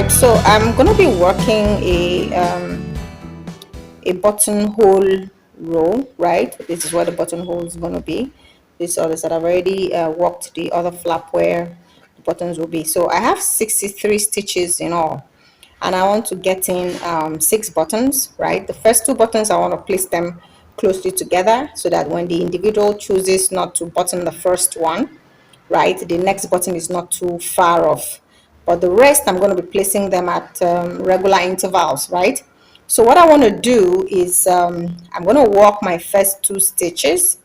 right, so I'm going to be working a buttonhole row, right? This is what the buttonhole is going to be. These others that I've already worked the other flap where the buttons will be. So I have 63 stitches in all, and I want to get in 6 buttons, right? The first 2 buttons, I want to place them closely together so that when the individual chooses not to button the first one, right, the next button is not too far off. But the rest, I'm going to be placing them at regular intervals, right? So what I want to do is I'm going to work my first 2 stitches.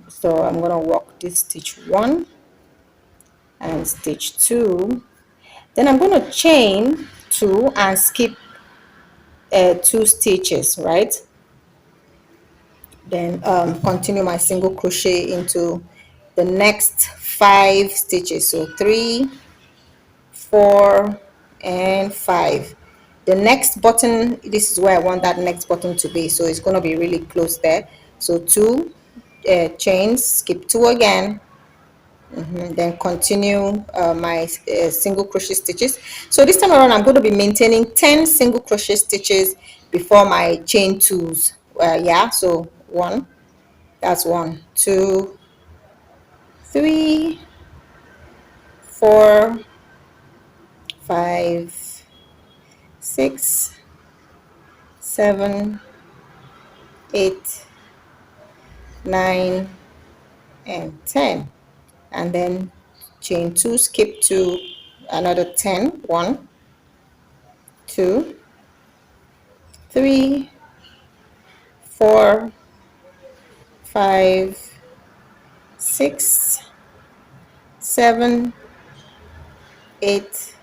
So I'm going to work this stitch 1 and stitch 2. Then I'm going to chain 2 and skip 2 stitches, right? Then continue my single crochet into the next 5 stitches. So 3, 4 and 5. The next button, this is where I want that next button to be, so it's going to be really close there. So 2 chains, skip 2 again, then continue my single crochet stitches. So this time around I'm going to be maintaining 10 single crochet stitches before my chain 2s. Yeah, so 1, that's 1, 2, 3, 4, 5, 6, 7, 8, 9 and 10, and then chain 2, skip 2, another 10, 1, 2, 3, 4, 5, 6, 7, 8,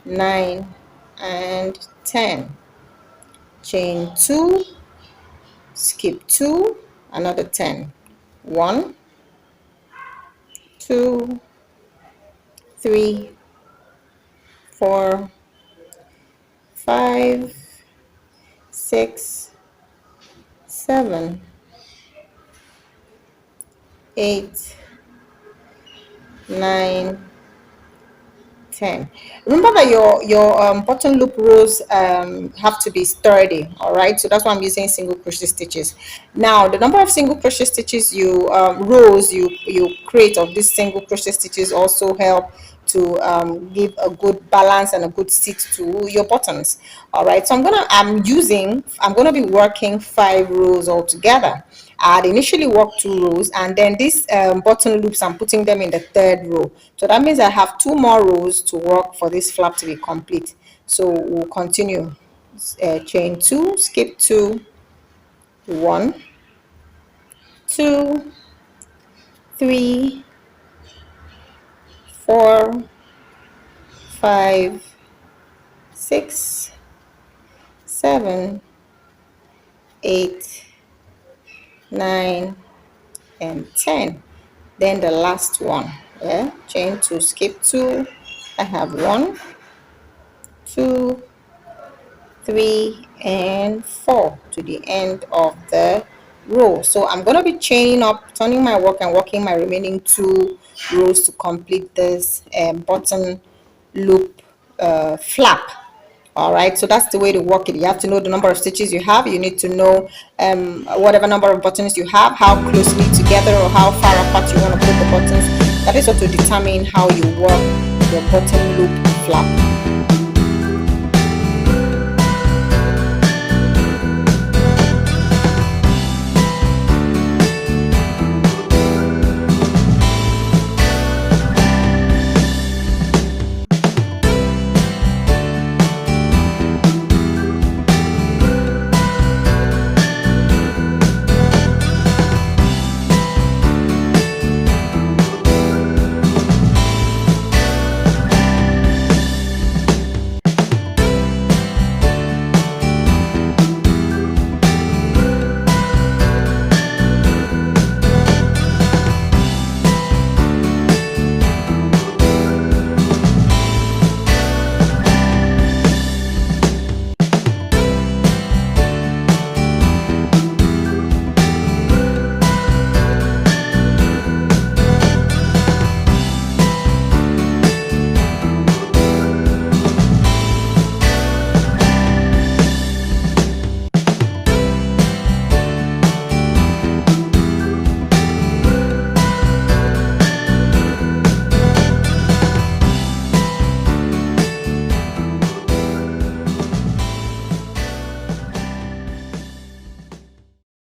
9 and 10, chain 2, skip 2, another 10, 1, 2, 3, 4, 5, 6, 7, 8, 9, 10. Remember that your button loop rows have to be sturdy, all right? So that's why I'm using single crochet stitches. Now the number of single crochet stitches you rows you create of these single crochet stitches also help to give a good balance and a good sit to your buttons. All right, so I'm gonna be working 5 rows altogether. I'd initially worked 2 rows, and then these button loops, I'm putting them in the 3rd row. So that means I have 2 more rows to work for this flap to be complete. So we'll continue. Chain 2, skip 2, 1, 2, 3, 4, 5, 6, 7, 8, 9 and 10. Then the last one, yeah, chain 2, skip 2. I have 1, 2, 3 and 4 to the end of the row. So I'm going to be chaining up, turning my work and working my remaining 2 rows to complete this button loop flap. All right, so that's the way to work it. You have to know the number of stitches you have. You need to know whatever number of buttons you have, how closely together or how far apart you want to put the buttons. That is what will determine how you work your button loop flap.